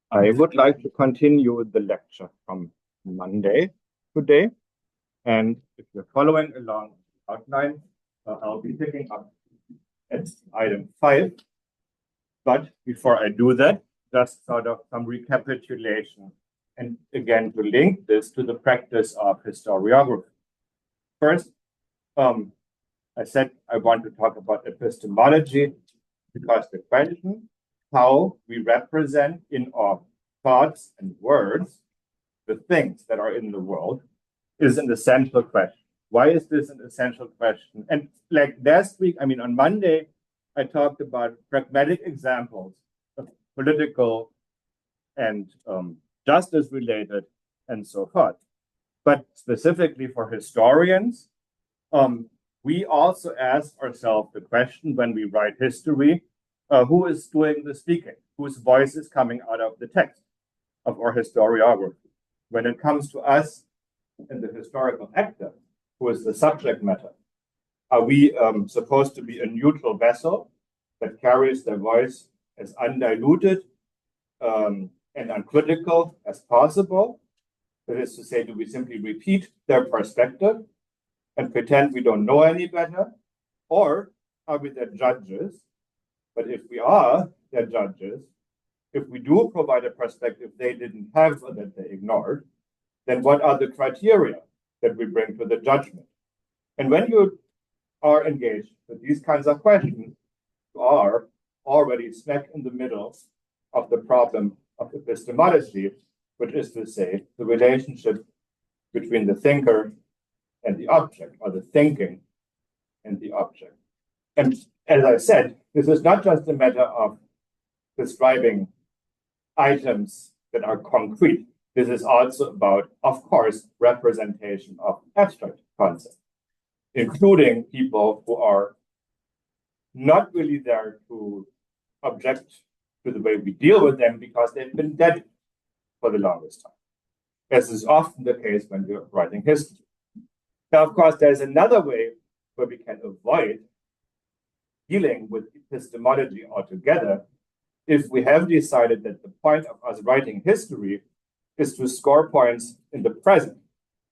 I would like to continue the lecture from Monday today. And if you're following along the outline, I'll be picking up at item 5. But before I do that, just sort of some recapitulation. And again, to link this to the practice of historiography. First, I said I want to talk about epistemology because the question how we represent in our thoughts and words the things that are in the world is an essential question. Why is this an essential question? And like last week, on Monday, I talked about pragmatic examples of political and justice related and so forth. But specifically for historians, we also ask ourselves the question when we write history, who is doing the speaking? Whose voice is coming out of the text of our historiography? When it comes to us and the historical actor, who is the subject matter, are we supposed to be a neutral vessel that carries their voice as undiluted and uncritical as possible? That is to say, do we simply repeat their perspective and pretend we don't know any better? Or are we their judges? But if we are their judges, if we do provide a perspective they didn't have or that they ignored, then what are the criteria that we bring to the judgment? And when you are engaged with these kinds of questions, you are already smack in the middle of the problem of epistemology, which is to say, the relationship between the thinker and the object, or the thinking and the object. And as I said, this is not just a matter of describing items that are concrete. This is also about, of course, representation of abstract concepts, including people who are not really there to object to the way we deal with them because they've been dead for the longest time, as is often the case when we're writing history. Now, of course, there's another way where we can avoid dealing with epistemology altogether if we have decided that the point of us writing history is to score points in the present,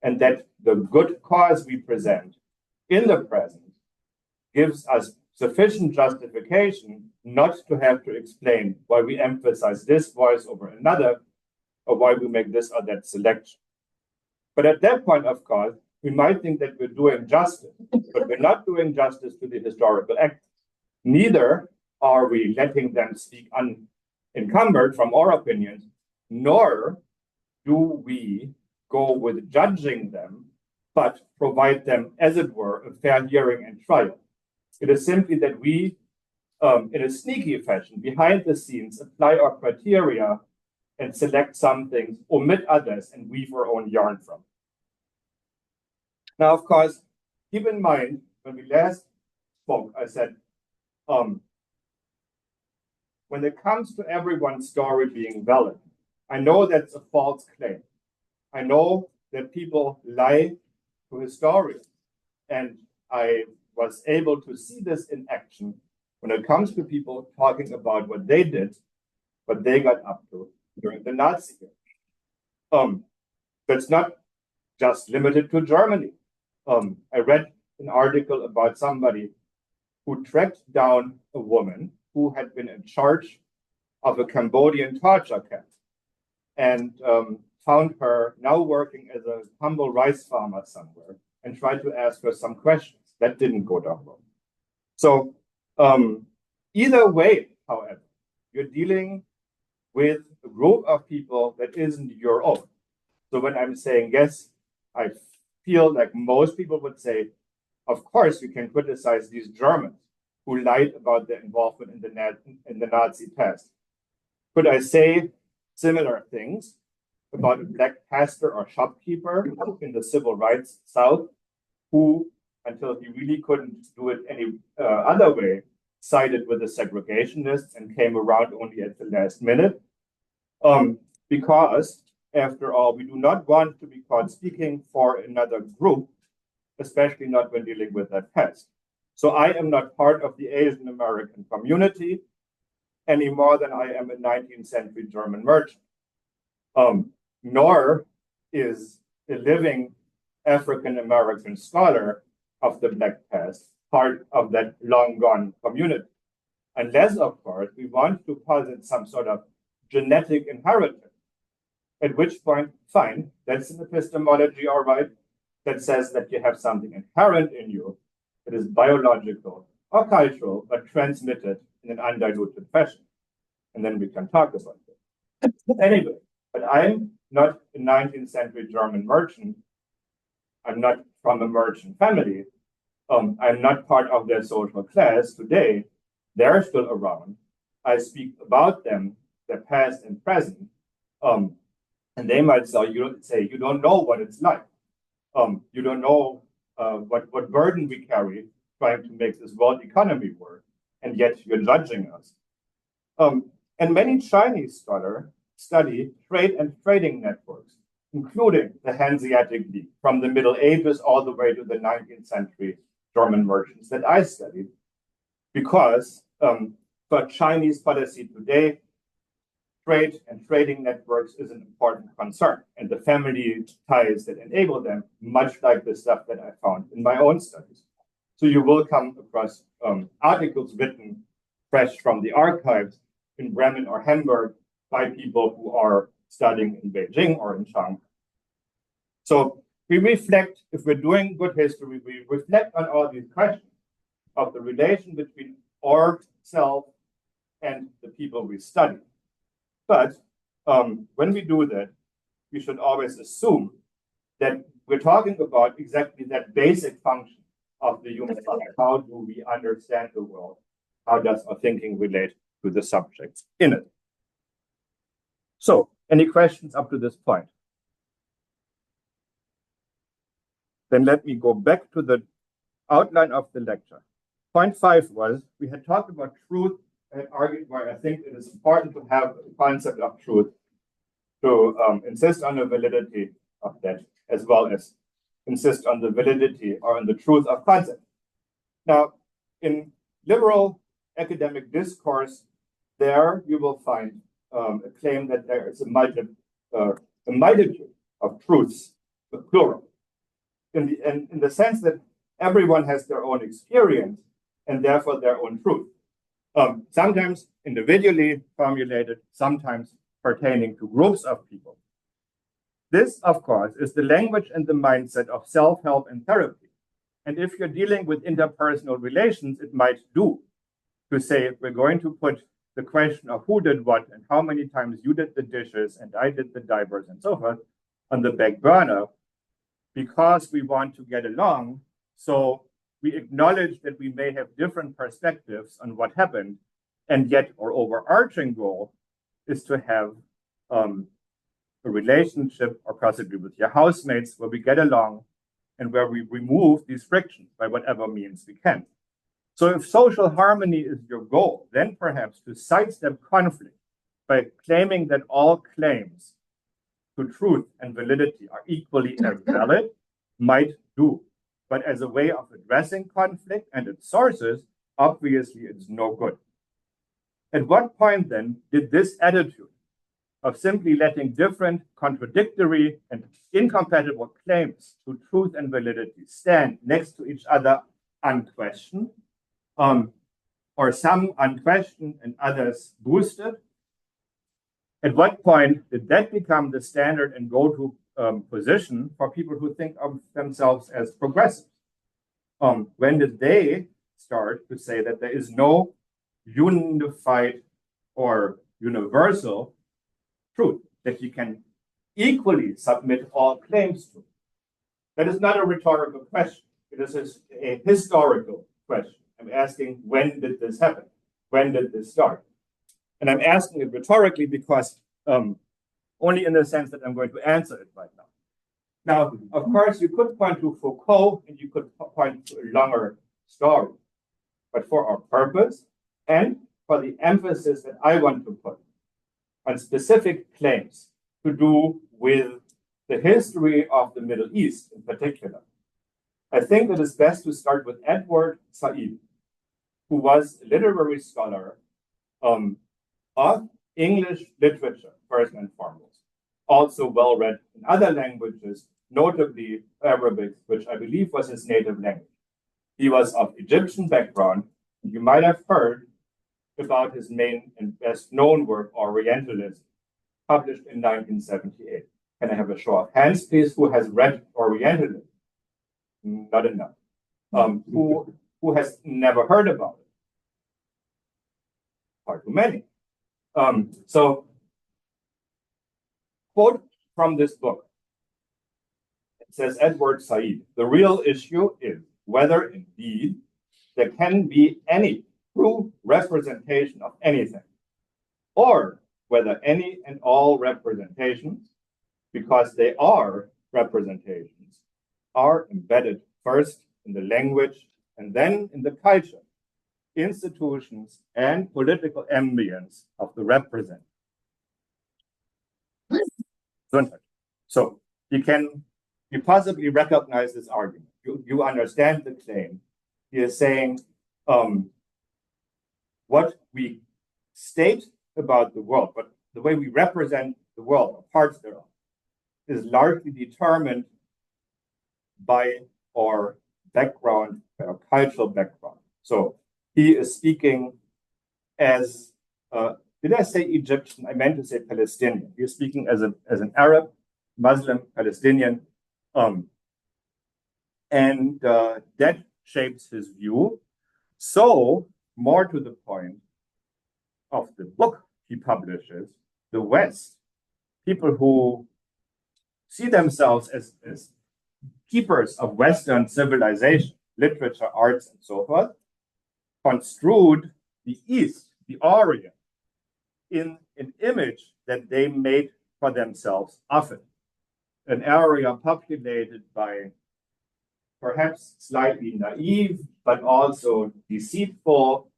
and that the good cause we present in the present gives us sufficient justification not to have to explain why we emphasize this voice over another, or why we make this or that selection. But at that point, of course, we might think that we're doing justice, but we're not doing justice to the historical actors. Neither are we letting them speak unencumbered from our opinions, nor do we go with judging them, but provide them, as it were, a fair hearing and trial. It is simply that we, in a sneaky fashion, behind the scenes, apply our criteria and select some things, omit others, and weave our own yarn from. Now, of course, keep in mind, when we last spoke, I said, when it comes to everyone's story being valid, I know that's a false claim. I know that people lie to historians, and I was able to see this in action when it comes to people talking about what they did, what they got up to during the Nazi era. That's not just limited to Germany. I read an article about somebody who tracked down a woman who had been in charge of a Cambodian torture camp and found her now working as a humble rice farmer somewhere and tried to ask her some questions. That didn't go down well. So either way, however, you're dealing with a group of people that isn't your own. So when I'm saying yes, I feel like most people would say, of course, you can criticize these Germans who lied about their involvement in the Nazi past. Could I say similar things about a black pastor or shopkeeper in the civil rights South who, until he really couldn't do it any other way, sided with the segregationists and came around only at the last minute? Because, after all, we do not want to be caught speaking for another group, especially not when dealing with that past. So I am not part of the Asian American community any more than I am a 19th century German merchant. Nor is a living African American scholar of the Black Past part of that long gone community. Unless, of course, we want to posit some sort of genetic inheritance, at which point, fine, that's an epistemology, all right, that says that you have something inherent in you that is biological or cultural, but transmitted in an undiluted fashion. And then we can talk about it. Anyway, but I'm not a 19th century German merchant. I'm not from a merchant family. I'm not part of their social class today. They're still around. I speak about them, their past and present. And they might say, you don't know what it's like. You don't know what burden we carry trying to make this world economy work, and yet you're judging us. And many Chinese scholars study trade and trading networks, including the Hanseatic League, from the Middle Ages all the way to the 19th century German merchants that I studied, because for Chinese policy today, trade and trading networks is an important concern, and the family ties that enable them, much like the stuff that I found in my own studies. So you will come across articles written fresh from the archives in Bremen or Hamburg by people who are studying in Beijing or in Shanghai. So we reflect, if we're doing good history, we reflect on all these questions of the relation between our self and the people we study. But when we do that, we should always assume that we're talking about exactly that basic function of the human life. How do we understand the world? How does our thinking relate to the subjects in it? So, any questions up to this point? Then let me go back to the outline of the lecture. Point 5 was, we had talked about truth and argued why I think it is important to have a concept of truth to insist on the validity of that, as well as insist on the validity or on the truth of concept. Now, in liberal academic discourse, there you will find a claim that there is a multitude of truths, the plural, in the sense that everyone has their own experience and therefore their own truth. Sometimes individually formulated, sometimes pertaining to groups of people. This, of course, is the language and the mindset of self-help and therapy. And if you're dealing with interpersonal relations, it might do to say, we're going to put the question of who did what and how many times you did the dishes and I did the diapers and so forth on the back burner because we want to get along. So we acknowledge that we may have different perspectives on what happened, and yet our overarching goal is to have a relationship, or possibly with your housemates, where we get along and where we remove these frictions by whatever means we can. So if social harmony is your goal, then perhaps to sidestep conflict by claiming that all claims to truth and validity are equally as valid might do. But as a way of addressing conflict and its sources, obviously it's no good. At what point then did this attitude of simply letting different, contradictory, and incompatible claims to truth and validity stand next to each other unquestioned, or some unquestioned and others boosted? At what point did that become the standard and go-to position for people who think of themselves as progressive? When did they start to say that there is no unified or universal truth that you can equally submit all claims to? That is not a rhetorical question. It is a historical question. I'm asking, when did this happen? When did this start? And I'm asking it rhetorically because only in the sense that I'm going to answer it right now. Now, of course, you could point to Foucault and you could point to a longer story. But for our purpose and for the emphasis that I want to put on specific claims to do with the history of the Middle East in particular, I think it is best to start with Edward Said, who was a literary scholar of English literature, first and foremost. Also well read in other languages, notably Arabic, which I believe was his native language. He was of Egyptian background. You might have heard about his main and best known work, Orientalism, published in 1978. Can I have a show of hands, please? Who has read Orientalism? Not enough. Who has never heard about it? Far too many. So, quote from this book. It says, Edward Said, the real issue is whether indeed there can be any true representation of anything, or whether any and all representations, because they are representations, are embedded first in the language and then in the culture, institutions, and political ambience of the represent. So you possibly recognize this argument. You understand the claim. He is saying what we state about the world, but the way we represent the world, or parts thereof, is largely determined by our background, by our cultural background. So he is speaking as, did I say Egyptian? I meant to say Palestinian. He is speaking as an Arab, Muslim, Palestinian, and that shapes his view. So, more to the point of the book he publishes, the West, people who see themselves as keepers of Western civilization, literature, arts, and so forth, construed the East, the Orient, in an image that they made for themselves of it. An area populated by perhaps slightly naive, but also deceitful,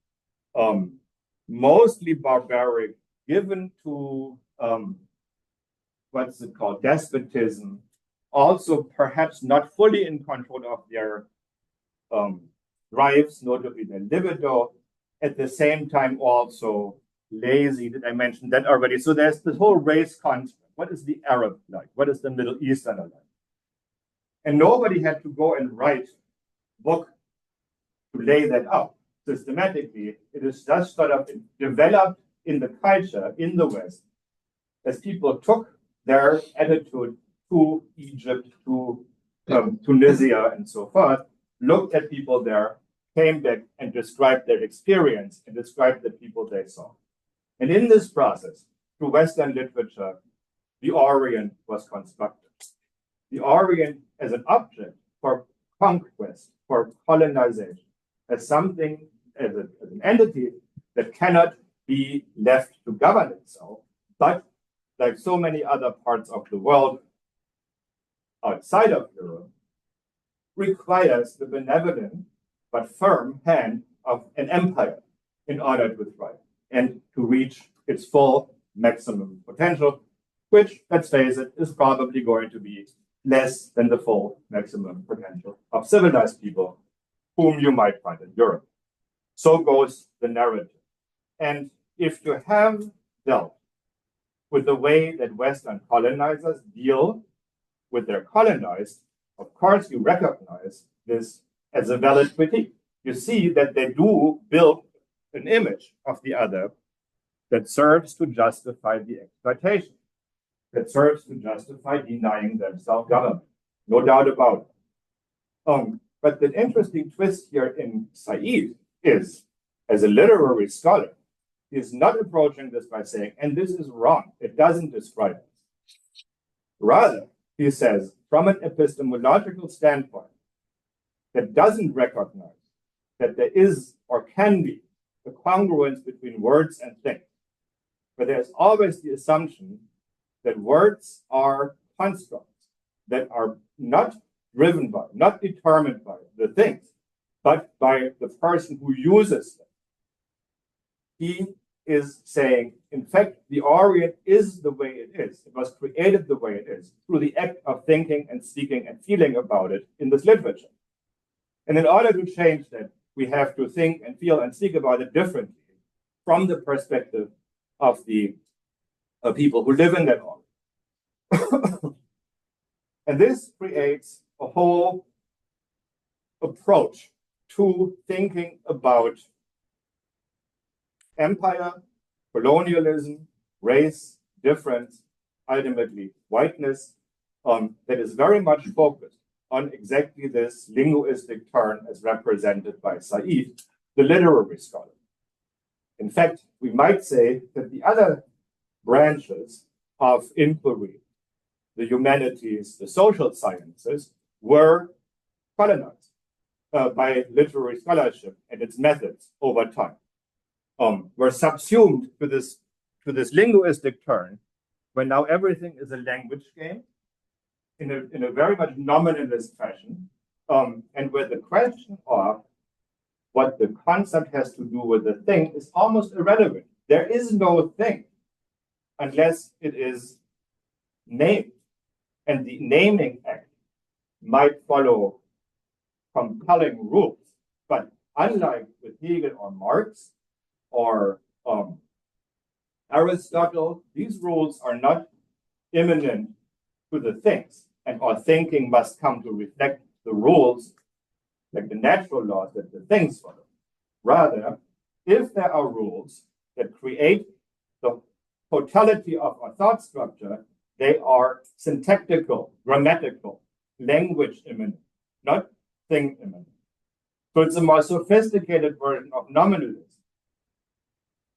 mostly barbaric, given to what's it called, despotism, also perhaps not fully in control of their drives, notably their libido, at the same time also lazy. Did I mention that already? So there's this whole race construct. What is the Arab like? What is the Middle Easterner like? And nobody had to go and write a book to lay that out systematically. It is just sort of developed in the culture in the West as people took their attitude to Egypt, to Tunisia, and so forth, looked at people there, came back and described their experience and described the people they saw. And in this process, through Western literature, the Orient was constructed. The Orient as an object for conquest, for colonization, as something, as an entity that cannot be left to govern itself, but like so many other parts of the world outside of Europe, requires the benevolent but firm hand of an empire in order to thrive and to reach its full maximum potential, which, let's face it, is probably going to be less than the full maximum potential of civilized people whom you might find in Europe. So goes the narrative. And if you have dealt with the way that Western colonizers deal with their colonized, of course you recognize this as a valid critique. You see that they do build an image of the other that serves to justify the exploitation, that serves to justify denying them self-government. No doubt about it. But the interesting twist here in Said is, as a literary scholar, he is not approaching this by saying, and this is wrong, it doesn't describe us. Rather, he says, from an epistemological standpoint, that doesn't recognize that there is or can be a congruence between words and things. But there's always the assumption that words are constructs that are not driven by, not determined by the things, but by the person who uses them. He is saying, in fact, the Orient is the way it is. It was created the way it is through the act of thinking and speaking and feeling about it in this literature. And in order to change that, we have to think and feel and speak about it differently from the perspective of the people who live in that orbit. And this creates a whole approach to thinking about empire, colonialism, race, difference, ultimately whiteness, that is very much focused on exactly this linguistic turn as represented by Said, the literary scholar. In fact, we might say that the other branches of inquiry, the humanities, the social sciences, were colonized by literary scholarship and its methods over time. Were subsumed to this linguistic turn, where now everything is a language game in a very much nominalist fashion, and where the question of what the concept has to do with the thing is almost irrelevant. There is no thing unless it is named, and the naming act might follow compelling rules. But unlike with Hegel or Marx or Aristotle, these rules are not immanent to the things, and our thinking must come to reflect the rules, like the natural laws that the things follow. Rather, if there are rules that create the totality of our thought structure, they are syntactical, grammatical, language immanent, not thing immanent. So it's a more sophisticated version of nominalism.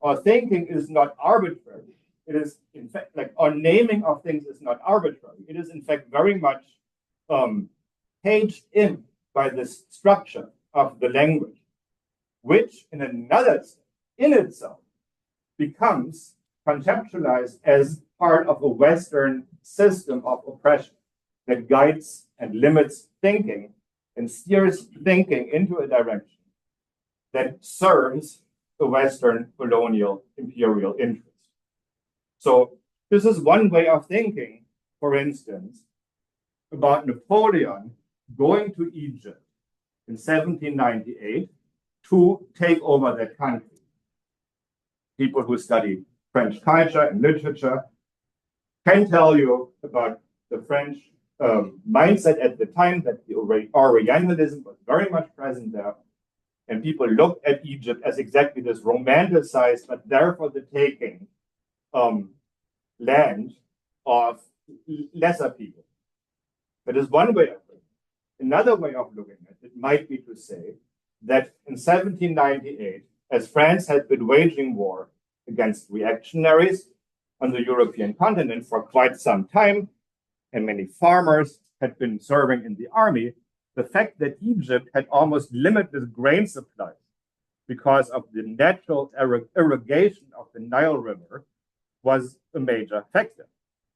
Our thinking is not arbitrary. It is, in fact, like our naming of things is not arbitrary. It is, in fact, very much caged in by this structure of the language, which in another sense, in itself, becomes conceptualized as part of a Western system of oppression that guides and limits thinking and steers thinking into a direction that serves the Western colonial imperial interest. So this is one way of thinking, for instance, about Napoleon going to Egypt in 1798 to take over that country. People who study French culture and literature can tell you about the French mindset at the time, that the Orientalism was very much present there. And people looked at Egypt as exactly this romanticized, but therefore the taking land of lesser people. That is one way of looking. Another way of looking at it might be to say that in 1798, as France had been waging war against reactionaries on the European continent for quite some time, and many farmers had been serving in the army, the fact that Egypt had almost limitless grain supplies because of the natural irrigation of the Nile River was a major factor.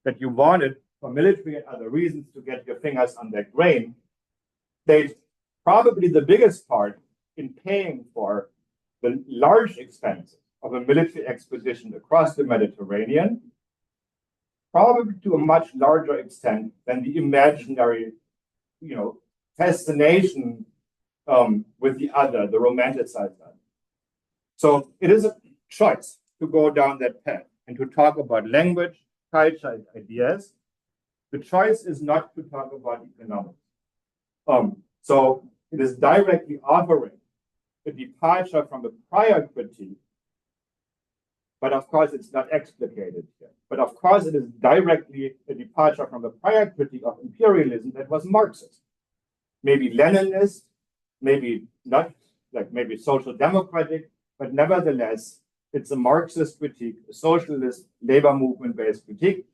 That you wanted, for military and other reasons, to get your fingers on that grain, played probably the biggest part in paying for the large expenses of a military expedition across the Mediterranean, probably to a much larger extent than the imaginary, fascination with the other, the romanticized other. So it is a choice to go down that path and to talk about language, culture, and ideas. The choice is not to talk about economics. So it is directly offering a departure from a prior critique, but of course it's not explicated here. But of course it is directly a departure from a prior critique of imperialism that was Marxist. Maybe Leninist, maybe not, like maybe social democratic, but nevertheless, it's a Marxist critique, a socialist, labor movement-based critique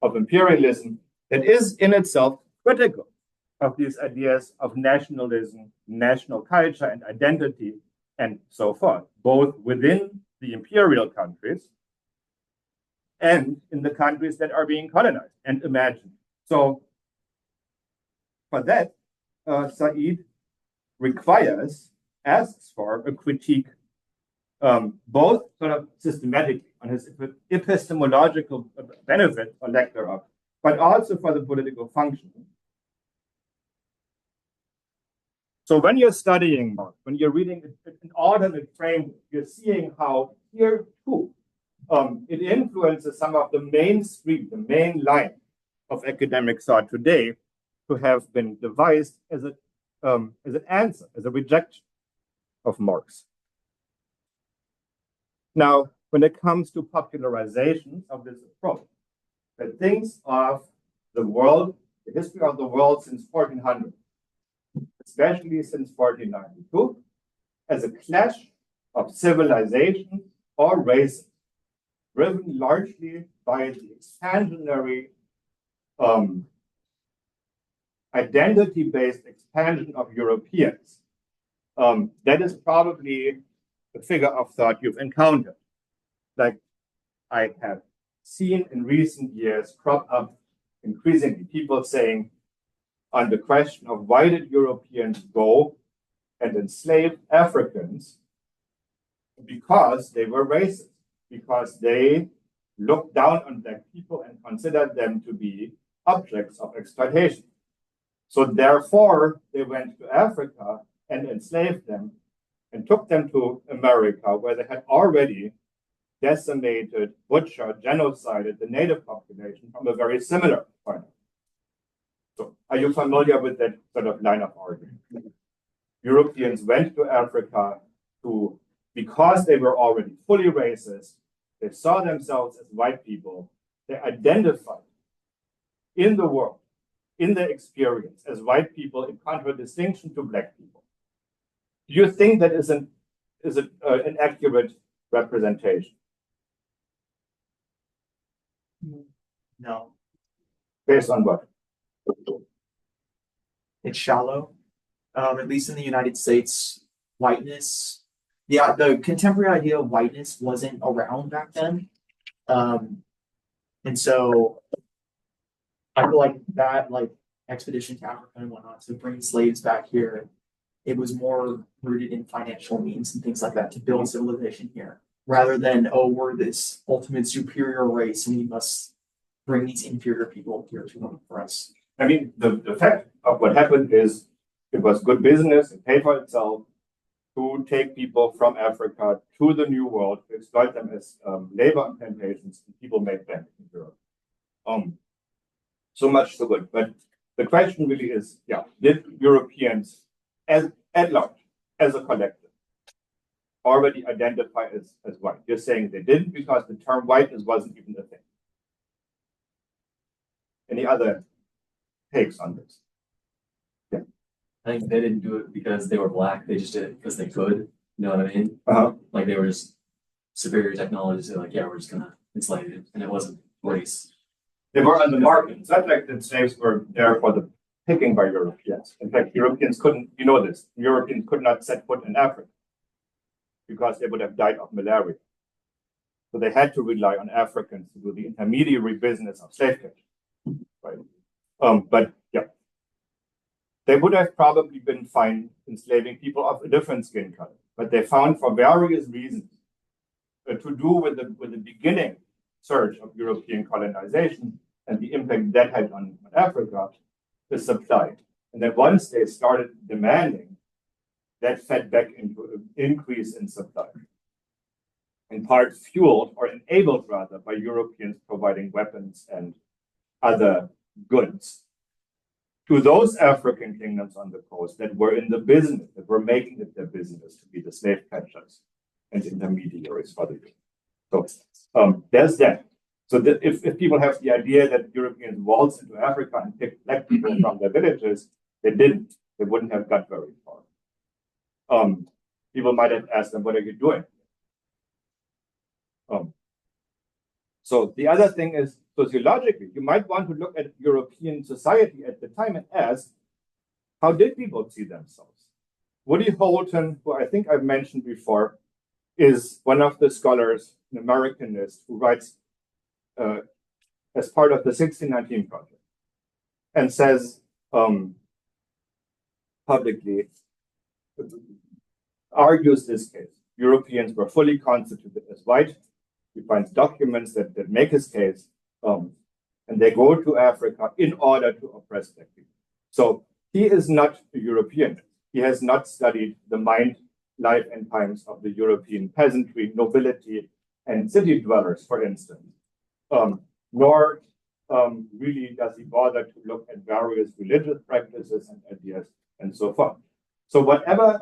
of imperialism that is in itself critical of these ideas of nationalism, national culture, and identity, and so forth, both within the imperial countries and in the countries that are being colonized and imagined. So for that, Said asks for a critique, both sort of systematically on his epistemological benefit or lack thereof, but also for the political function. So when you're studying Marx, when you're reading an alternate framework, you're seeing how here too, it influences some of the mainstream, the main line of academic thought today to have been devised as an answer, as a rejection of Marx. Now, when it comes to popularization of this approach, that thinks of the world, the history of the world since 1400, especially since 1492, as a clash of civilization or races, driven largely by the expansionary identity-based expansion of Europeans. That is probably a figure of thought you've encountered. Like I have seen in recent years crop up increasingly people saying on the question of why did Europeans go and enslave Africans? Because they were racist, because they looked down on black people and considered them to be objects of exploitation. So therefore, they went to Africa and enslaved them and took them to America, where they had already decimated, butchered, genocided the native population from a very similar point of view. So are you familiar with that sort of line of argument? Europeans went to Africa because they were already fully racist, they saw themselves as white people, they identified in the world, in their experience as white people in contradistinction to black people. Do you think that is an accurate representation? No. Based on what? It's shallow. At least in the United States, whiteness, the contemporary idea of whiteness wasn't around back then. And so I feel like that, like expedition to Africa and whatnot, to bring slaves back here, it was more rooted in financial means and things like that to build civilization here, rather than, oh, we're this ultimate superior race and we must bring these inferior people here to work for us. I mean, the fact of what happened is it was good business, it paid for itself to take people from Africa to the New World, to exploit them as labor on plantations, and people made bank in Europe. So much so good. But the question really is, did Europeans at large, as a collective, already identify as white? You're saying they didn't because the term whiteness wasn't even a thing. Any other takes on this? Yeah. I think they didn't do it because they were black. They just did it because they could. You know what I mean? Like they were just superior technology. So like, yeah, we're just gonna enslave it, and it wasn't race. They were on the market. It's not like that slaves were there for the picking by Europeans. In fact, Europeans couldn't, you know this, Europeans could not set foot in Africa because they would have died of malaria. So they had to rely on Africans to do the intermediary business of slave catching. Right? But yeah, they would have probably been fine enslaving people of a different skin color. But they found for various reasons to do with the beginning surge of European colonization and the impact that had on Africa, the supply. And then once they started demanding, that fed back into an increase in supply. In part fueled or enabled rather by Europeans providing weapons and other goods to those African kingdoms on the coast that were in the business, that were making it their business to be the slave catchers and intermediaries for the people. So there's that. So that if people have the idea that Europeans waltzed into Africa and picked black people from their villages, they didn't. They wouldn't have got very far. People might have asked them, what are you doing? So the other thing is, sociologically, you might want to look at European society at the time and ask, how did people see themselves? Woody Holton, who I think I've mentioned before, is one of the scholars, an Americanist, who writes as part of the 1619 Project and says publicly, argues this case. Europeans were fully constituted as white. He finds documents that make his case, and they go to Africa in order to oppress black people. So he is not a European. he has not studied the mind, life, and times of the European peasantry, nobility, and city dwellers, for instance. Nor really does he bother to look at various religious practices and ideas and so forth. So whatever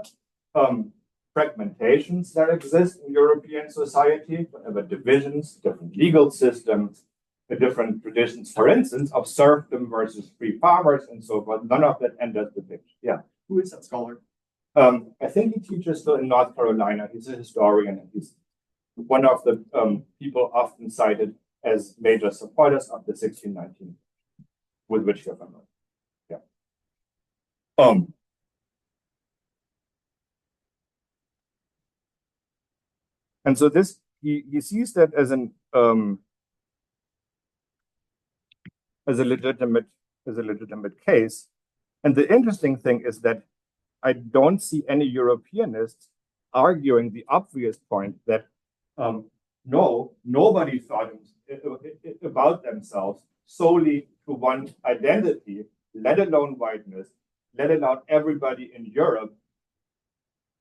fragmentations that exist in European society, whatever divisions, different legal systems, the different traditions, for instance, of serfdom versus free farmers and so forth, none of that enters the picture. Yeah. Who is that scholar? I think he teaches still in North Carolina. He's a historian, and he's one of the people often cited as major supporters of the 1619, with which you're familiar. Yeah. And so this, he sees that as an as a legitimate case. And the interesting thing is that I don't see any Europeanists arguing the obvious point that no, nobody thought about themselves solely to one identity, let alone whiteness, let alone everybody in Europe.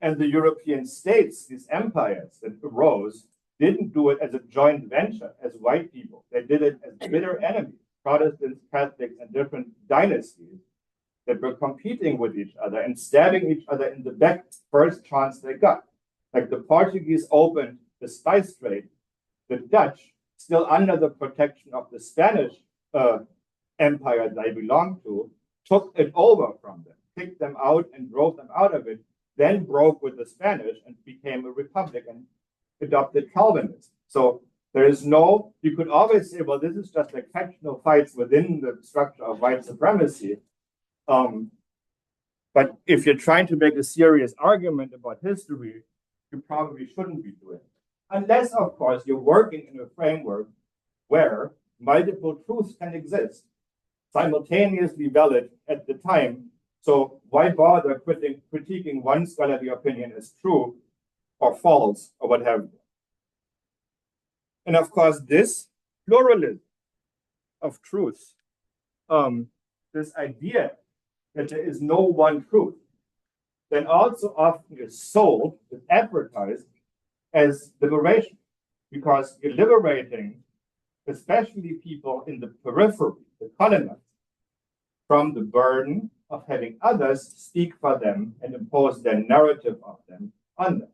And the European states, these empires that arose, didn't do it as a joint venture as white people. They did it as bitter enemies, Protestants, Catholics, and different dynasties that were competing with each other and stabbing each other in the back first chance they got. Like the Portuguese opened the spice trade, the Dutch, still under the protection of the Spanish empire they belonged to, took it over from them, kicked them out and drove them out of it, then broke with the Spanish and became a republic and adopted Calvinism. So there is no, you could always say, well, this is just like factional fights within the structure of white supremacy. But if you're trying to make a serious argument about history, you probably shouldn't be doing it. Unless, of course, you're working in a framework where multiple truths can exist, simultaneously valid at the time. So why bother critiquing one scholarly opinion as true or false or what have you? And of course, this pluralism of truths, this idea that there is no one truth, then also often is sold, is advertised as liberation, because you're liberating, especially people in the periphery, the colonists, from the burden of having others speak for them and impose their narrative of them on them.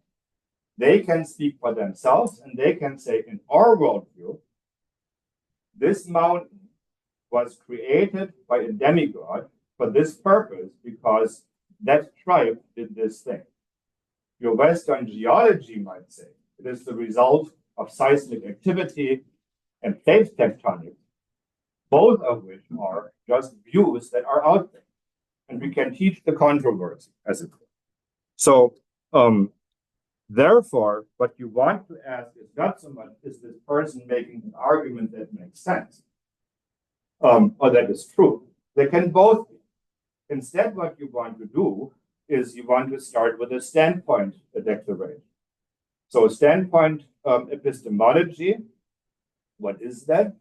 They can speak for themselves and they can say, in our worldview, this mountain was created by a demigod for this purpose because that tribe did this thing. Your Western geology might say it is the result of seismic activity and plate tectonics, both of which are just views that are out there. And we can teach the controversy as it were. So, therefore, what you want to ask is not so much, is this person making an argument that makes sense or that is true? They can both be. Instead, what you want to do is you want to start with a standpoint declaration. So standpoint epistemology, what is that?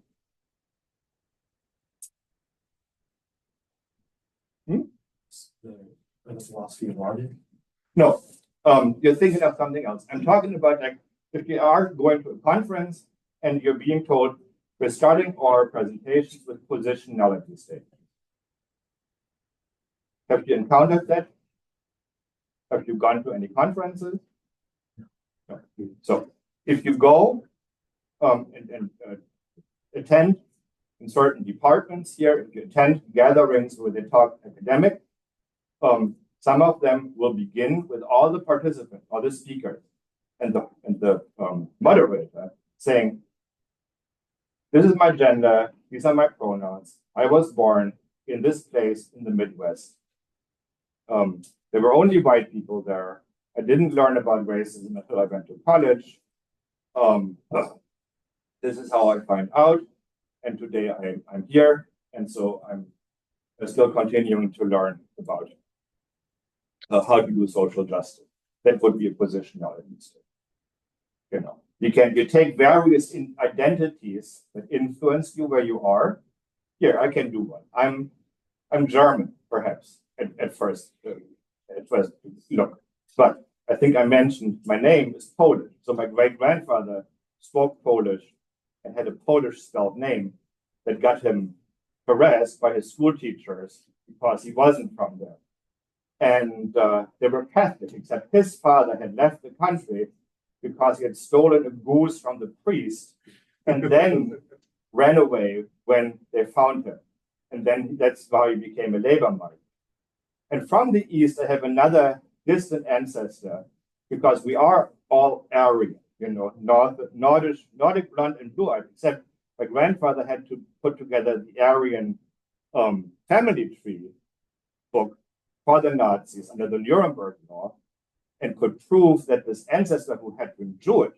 The philosophy of argument? No, you're thinking of something else. I'm talking about like if you are going to a conference and you're being told we're starting our presentations with positionality statements. Have you encountered that? Have you gone to any conferences? No. So if you go and attend in certain departments here, if you attend gatherings where they talk academic, some of them will begin with all the participants, all the speakers, and the moderator saying, "This is my gender. These are my pronouns. I was born in this place in the Midwest. There were only white people there. I didn't learn about racism until I went to college. This is how I find out. And today I'm here. And so I'm still continuing to learn about how to do social justice." That would be a positionality statement. You know, you take various identities that influence you where you are. Here, I can do one. I'm German, perhaps, at first it was, look, but I think I mentioned my name is Polish. So my great-grandfather spoke Polish and had a Polish spelled name that got him harassed by his school teachers because he wasn't from there. And they were Catholic, except his father had left the country because he had stolen a goose from the priest and then ran away when they found him. And then that's why he became a labor migrant. And from the east, I have another distant ancestor because we are all Aryan, Nordic blonde and blue-eyed, except my grandfather had to put together the Aryan family tree book for the Nazis under the Nuremberg law and could prove that this ancestor who had been Jewish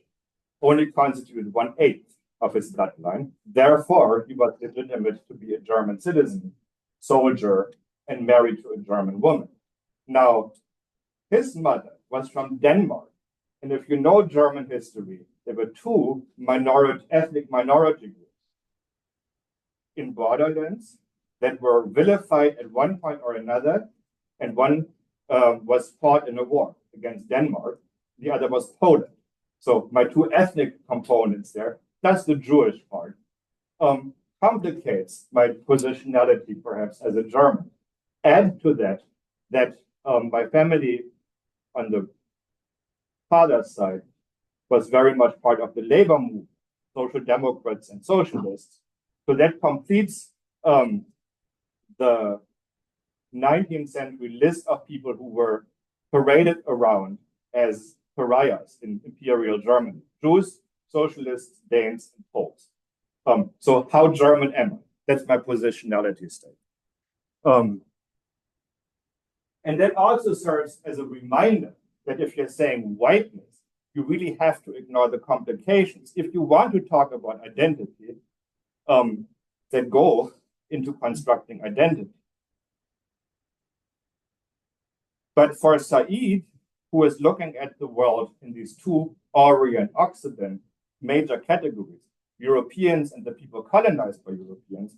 only constituted 1/8 of his bloodline. Therefore, he was legitimate to be a German citizen, soldier, and married to a German woman. Now, his mother was from Denmark. And if you know German history, there were two ethnic minority groups in borderlands that were vilified at one point or another. And one was fought in a war against Denmark. The other was Poland. So my two ethnic components there, plus the Jewish part, complicates my positionality perhaps as a German. Add to that my family on the father's side was very much part of the labor movement, social democrats and socialists. So that completes the 19th century list of people who were paraded around as pariahs in Imperial Germany: Jews, socialists, Danes, and Poles. So how German am I? That's my positionality state. And that also serves as a reminder that if you're saying whiteness, you really have to ignore the complications. If you want to talk about identity, then go into constructing identity. But for Said, who is looking at the world in these two Orient, Occident major categories, Europeans and the people colonized by Europeans,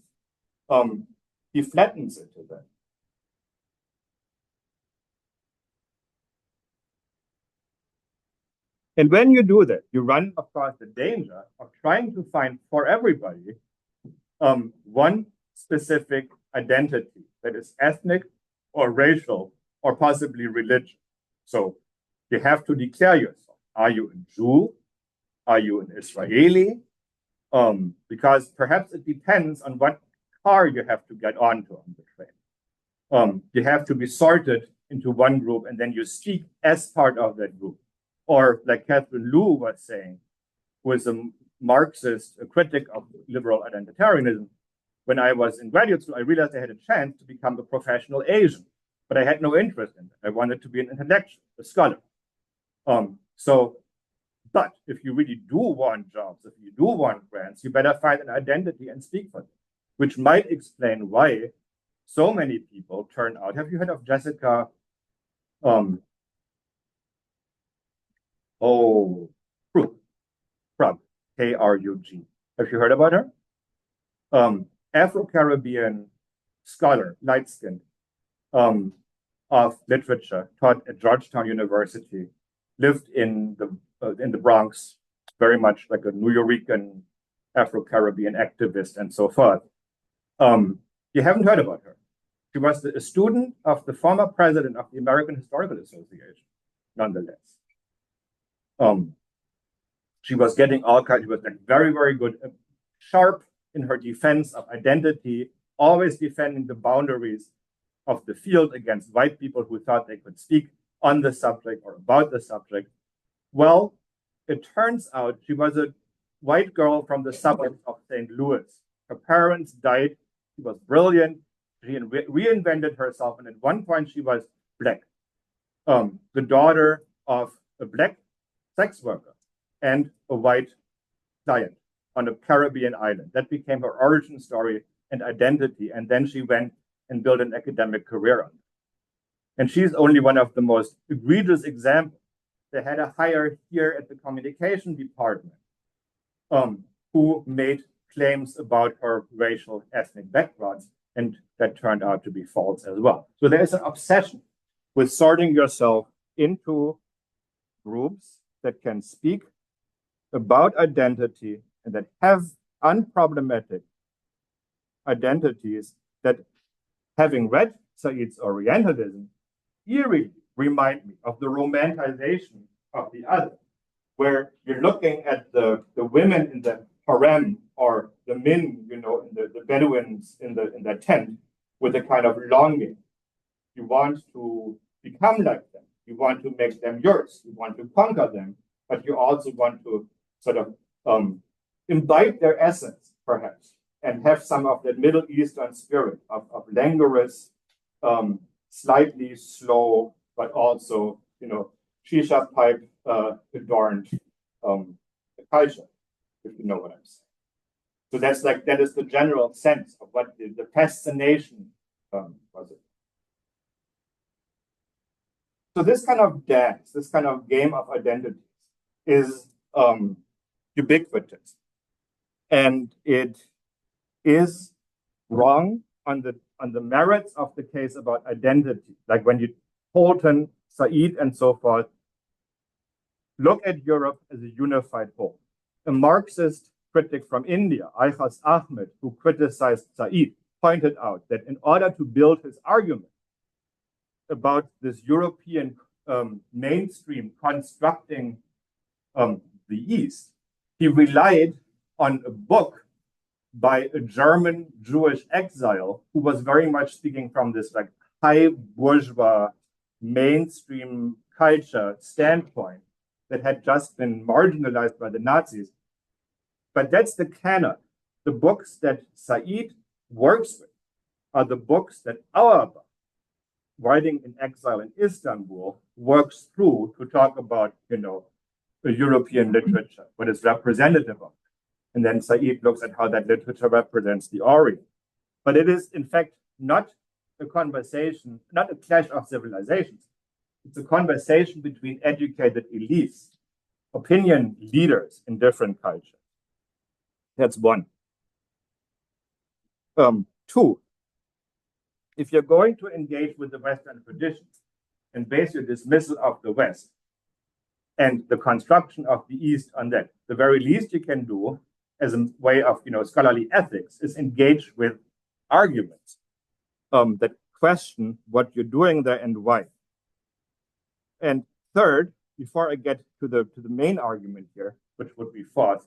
he flattens it to them. And when you do that, you run, of course, the danger of trying to find for everybody one specific identity that is ethnic or racial or possibly religious. So you have to declare yourself. Are you a Jew? Are you an Israeli? Because perhaps it depends on what car you have to get onto on the train. You have to be sorted into one group and then you speak as part of that group. Or like Catherine Liu was saying, who is a Marxist, a critic of liberal identitarianism, when I was in graduate school, I realized I had a chance to become a professional Asian, but I had no interest in it. I wanted to be an intellectual, a scholar. But if you really do want jobs, if you do want grants, you better find an identity and speak for them, which might explain why so many people turn out. Have you heard of Jessica? Krug, K-R-U-G. Have you heard about her? Afro-Caribbean scholar, light-skinned, of literature, taught at Georgetown University, lived in the Bronx, very much like a New Yorican Afro-Caribbean activist and so forth. You haven't heard about her. She was a student of the former president of the American Historical Association, nonetheless. She was getting all kinds, she was like very, very good, sharp in her defense of identity, always defending the boundaries of the field against white people who thought they could speak on the subject or about the subject. Well, it turns out she was a white girl from the suburbs of St. Louis. Her parents died. She was brilliant. She reinvented herself. And at one point, she was Black, the daughter of a Black sex worker and a white client on a Caribbean island. That became her origin story and identity. And then she went and built an academic career on it. And she's only one of the most egregious examples. They had a hire here at the communication department who made claims about her racial ethnic backgrounds, and that turned out to be false as well. So there is an obsession with sorting yourself into groups that can speak about identity and that have unproblematic identities that, having read Said's Orientalism, eerily remind me of the romanticization of the other, where you're looking at the women in the harem or the men, in the Bedouins in the tent with a kind of longing. You want to become like them. You want to make them yours. You want to conquer them, but you also want to sort of imbibe their essence, perhaps, and have some of that Middle Eastern spirit of languorous, slightly slow, but also, shisha pipe adorned culture, if you know what I'm saying. So that is the general sense of what the fascination was it. So this kind of dance, this kind of game of identities is ubiquitous, and it is wrong on the merits of the case about identity. Like when you Holton, Said, and so forth, look at Europe as a unified whole. A Marxist critic from India, Ayhaz Ahmed, who criticized Said, pointed out that in order to build his argument about this European mainstream constructing the East, he relied on a book by a German Jewish exile who was very much speaking from this like high bourgeois mainstream culture standpoint that had just been marginalized by the Nazis. But that's the canon. The books that Said works with are the books that Auerbach, writing in exile in Istanbul, works through to talk about, the European literature, what is representative of it. And then Said looks at how that literature represents the Orient. But it is, in fact, not a conversation, not a clash of civilizations. It's a conversation between educated elites, opinion leaders in different cultures. That's one. Two, if you're going to engage with the Western traditions and base your dismissal of the West and the construction of the East on that, the very least you can do as a way of scholarly ethics is engage with arguments that question what you're doing there and why. And third, before I get to the main argument here, which would be fourth,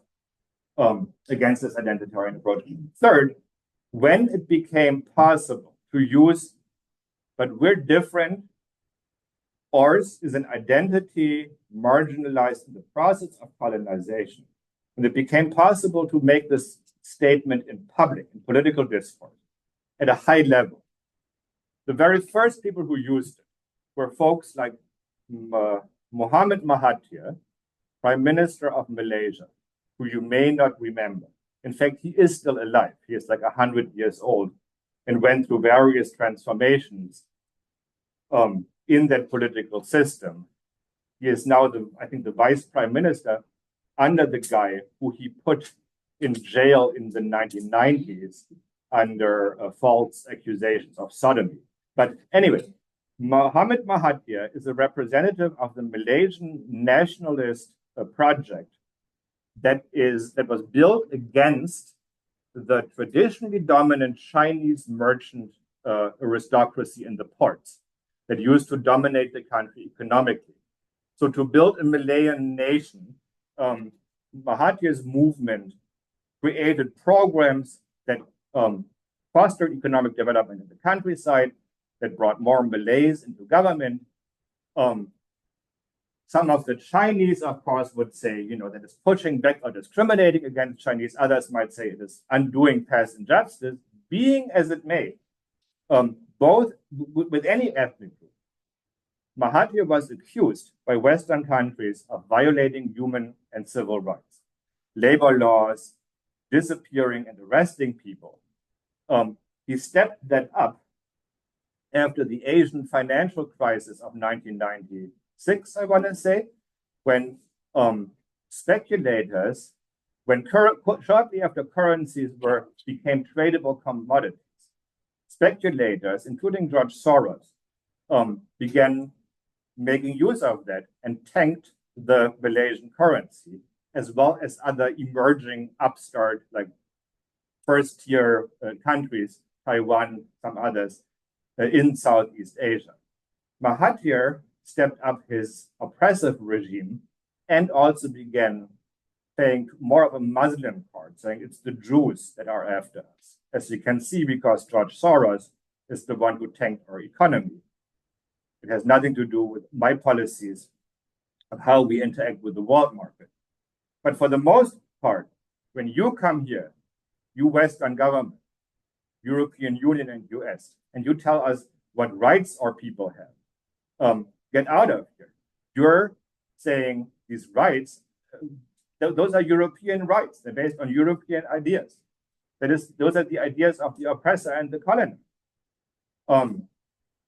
against this identitarian approach. Third, when it became possible to use, but we're different, ours is an identity marginalized in the process of colonization. When it became possible to make this statement in public, in political discourse, at a high level, the very first people who used it were folks like Muhammad Mahathir, Prime Minister of Malaysia, who you may not remember. In fact, he is still alive. He is like 100 years old and went through various transformations in that political system. He is now, the vice prime minister under the guy who he put in jail in the 1990s under false accusations of sodomy. But anyway, Muhammad Mahathir is a representative of the Malaysian nationalist project that was built against the traditionally dominant Chinese merchant aristocracy in the ports that used to dominate the country economically. So to build a Malayan nation, Mahathir's movement created programs that fostered economic development in the countryside, that brought more Malays into government. Some of the Chinese, of course, would say, that it's pushing back or discriminating against Chinese. Others might say it is undoing past injustice. Being as it may, both with any ethnic group, Mahathir was accused by Western countries of violating human and civil rights, labor laws, disappearing and arresting people. He stepped that up after the Asian financial crisis of 1996, I want to say, when speculators, shortly after currencies became tradable commodities, speculators, including George Soros, began making use of that and tanked the Malaysian currency, as well as other emerging upstart, like first-tier countries, Taiwan, some others, in Southeast Asia. Mahathir stepped up his oppressive regime and also began playing more of a Muslim card, saying it's the Jews that are after us. As you can see, because George Soros is the one who tanked our economy. It has nothing to do with my policies of how we interact with the world market. But for the most part, when you come here, you Western government, European Union and US, and you tell us what rights our people have, get out of here. You're saying these rights, those are European rights. They're based on European ideas. That is, those are the ideas of the oppressor and the colony.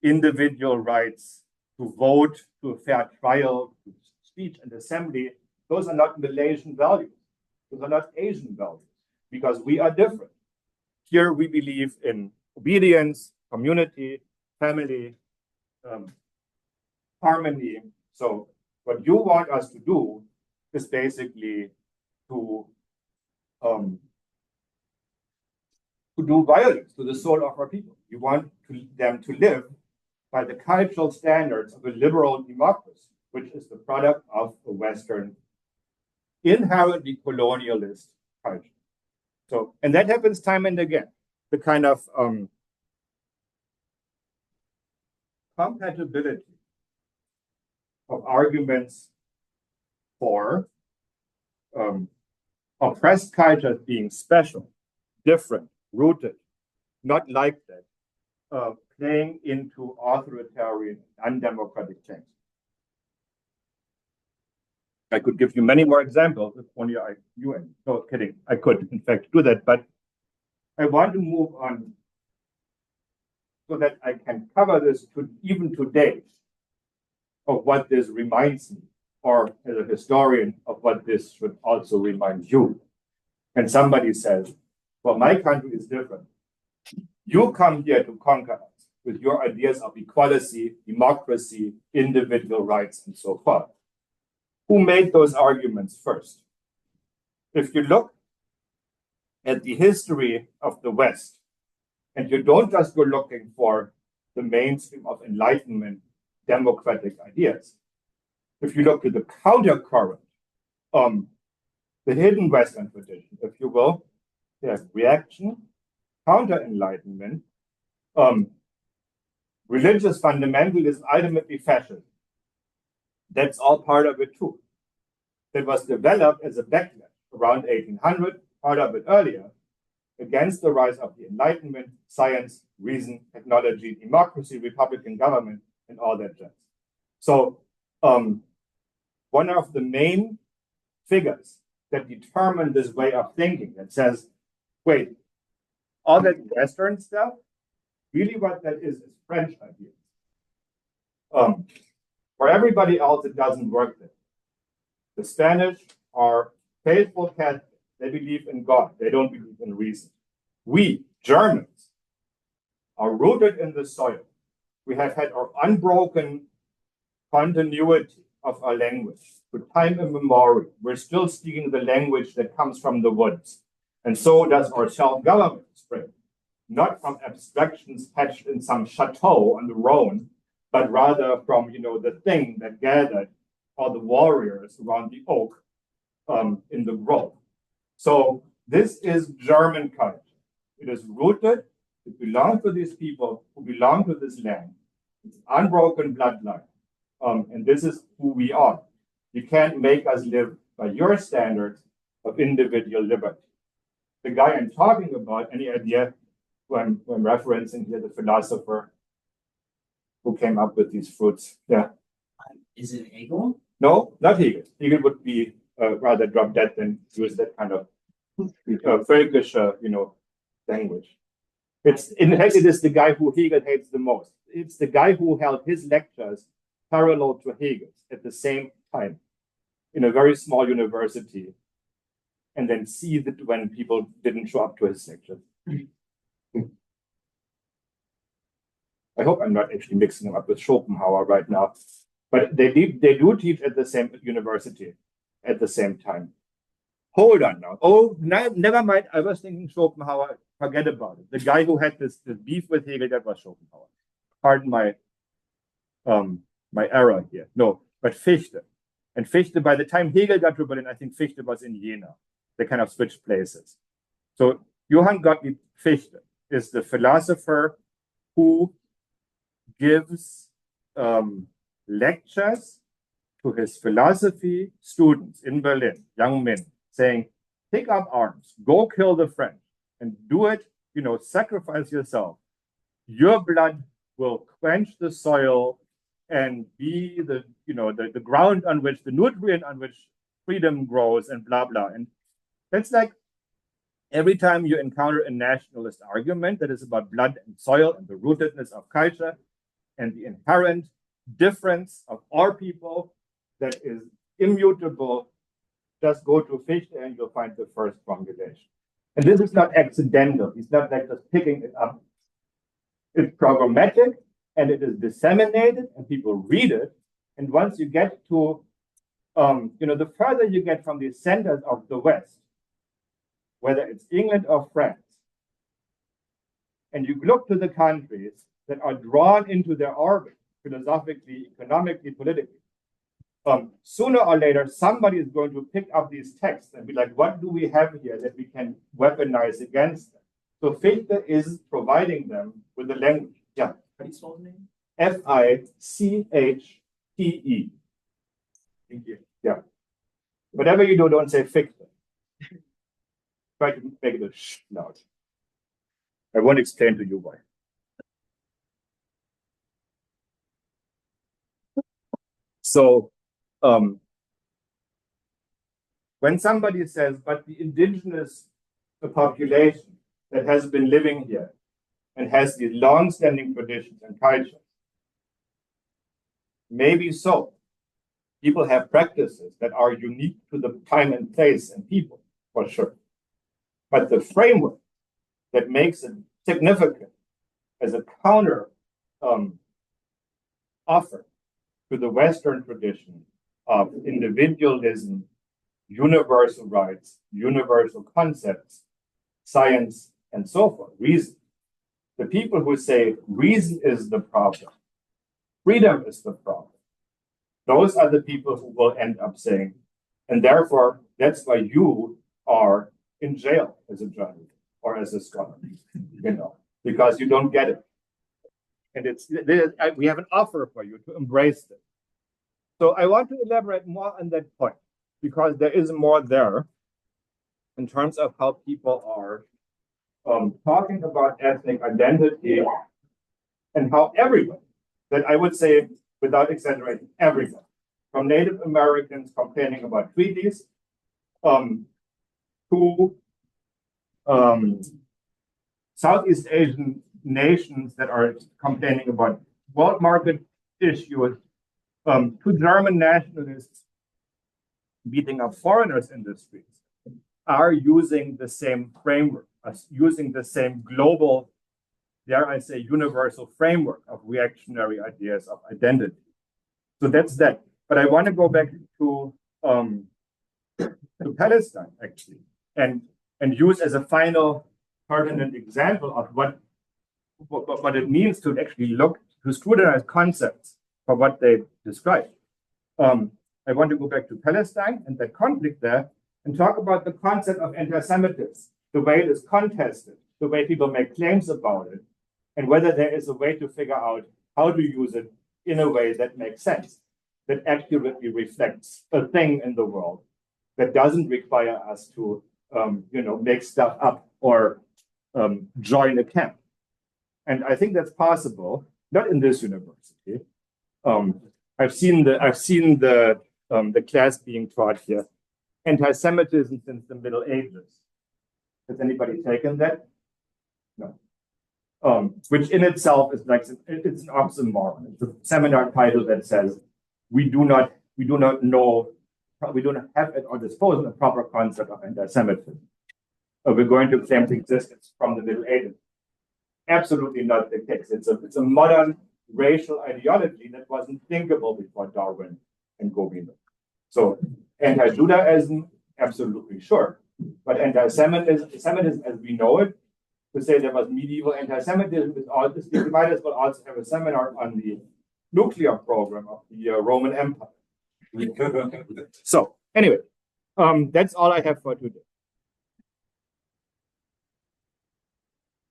Individual rights to vote, to a fair trial, to speech and assembly, those are not Malaysian values. Those are not Asian values, because we are different. Here we believe in obedience, community, family, harmony. So what you want us to do is basically to do violence to the soul of our people. You want them to live by the cultural standards of a liberal democracy, which is the product of a Western, inherently colonialist culture. So, and that happens time and again. The kind of compatibility of arguments for oppressed cultures being special, different, rooted, not like that, playing into authoritarian, undemocratic change. I could give you many more examples if only I knew any. No, kidding. I could, in fact, do that, but I want to move on so that I can cover this to even today of what this reminds me, or as a historian of what this should also remind you. And somebody says, well, my country is different. You come here to conquer us with your ideas of equality, democracy, individual rights, and so forth. Who made those arguments first? If you look at the history of the West, and you don't just go looking for the mainstream of Enlightenment democratic ideas, if you look at the countercurrent, the hidden Western tradition, if you will, there's reaction, counter-Enlightenment, religious fundamentalism, ultimately fascism. That's all part of it too. That was developed as a backlash around 1800, part of it earlier, against the rise of the Enlightenment, science, reason, technology, democracy, republican government, and all that jazz. So one of the main figures that determine this way of thinking that says, wait, all that Western stuff, really what that is French ideas. For everybody else, it doesn't work there. The Spanish are faithful Catholics. They believe in God. They don't believe in reason. We, Germans, are rooted in the soil. We have had our unbroken continuity of our language for time immemorial. We're still speaking the language that comes from the woods. And so does our self-government spring, not from abstractions hatched in some chateau on the Rhone, but rather from, the thing that gathered all the warriors around the oak in the grove. So this is German culture. It is rooted, it belongs to these people who belong to this land. It's unbroken bloodline. And this is who we are. You can't make us live by your standards of individual liberty. The guy I'm talking about, any idea who I'm referencing here, the philosopher who came up with these fruits? Yeah. Is it Hegel? No, not Hegel. Hegel would be rather drop dead than use that kind of Völkische, language. In fact, it is the guy who Hegel hates the most. It's the guy who held his lectures parallel to Hegel's at the same time in a very small university, and then see that when people didn't show up to his lectures. I hope I'm not actually mixing them up with Schopenhauer right now, but they do teach at the same university at the same time. Hold on now. Oh, never mind. I was thinking Schopenhauer. Forget about it. The guy who had this beef with Hegel, that was Schopenhauer. Pardon my error here. No, but Fichte. And Fichte, by the time Hegel got to Berlin, I think Fichte was in Jena. They kind of switched places. So Johann Gottlieb Fichte is the philosopher who gives lectures to his philosophy students in Berlin, young men, saying, take up arms, go kill the French, and do it, sacrifice yourself. Your blood will quench the soil and be the ground on which, the nutrient on which freedom grows, and blah, blah. And that's like every time you encounter a nationalist argument that is about blood and soil and the rootedness of culture and the inherent difference of our people that is immutable, just go to Fichte and you'll find the first formulation. And this is not accidental. It's not like just picking it up. It's programmatic and it is disseminated and people read it. And once you get to, the further you get from the centers of the West, whether it's England or France, and you look to the countries that are drawn into their orbit, philosophically, economically, politically, sooner or later, somebody is going to pick up these texts and be like, what do we have here that we can weaponize against them? So Fichte is providing them with the language. Yeah. How do you spell his name? Fichte. Thank you. Yeah. Whatever you do, don't say Fichte. Try to make it a sh loud. I won't explain to you why. So, when somebody says, but the indigenous population that has been living here and has these long-standing traditions and cultures, maybe so. People have practices that are unique to the time and place and people, for sure. But the framework that makes it significant as a counter offer to the Western tradition of individualism, universal rights, universal concepts, science, and so forth, reason. The people who say reason is the problem, freedom is the problem, those are the people who will end up saying, and therefore, that's why you are in jail as a journalist or as a scholar, because you don't get it. And we have an offer for you to embrace this. So I want to elaborate more on that point, because there is more there in terms of how people are talking about ethnic identity and how everyone, that I would say, without exaggerating, everyone, from Native Americans complaining about treaties to Southeast Asian nations that are complaining about world market issues, to German nationalists beating up foreigners in the streets, are using the same framework, using the same global, dare I say, universal framework of reactionary ideas of identity. So that's that. But I want to go back to Palestine, actually, and use as a final pertinent example of what it means to actually look to scrutinize concepts for what they describe. I want to go back to Palestine and the conflict there and talk about the concept of anti-Semitism, the way it is contested, the way people make claims about it, and whether there is a way to figure out how to use it in a way that makes sense, that accurately reflects a thing in the world, that doesn't require us to, make stuff up or join a camp. And I think that's possible, not in this university. I've seen the class being taught here, anti-Semitism since the Middle Ages. Has anybody taken that? No. Which in itself is like, it's an oxymoron. It's a seminar title that says we do not have at our disposal a proper concept of anti-Semitism. We're going to claim its existence from the Middle Ages. absolutely not the case. It's a modern racial ideology that wasn't thinkable before Darwin and Gobino. So anti-Judaism, absolutely sure. But anti-Semitism as we know it, to say there was medieval anti-Semitism is all this. You might as well also have a seminar on the nuclear program of the Roman Empire. So anyway, that's all I have for today.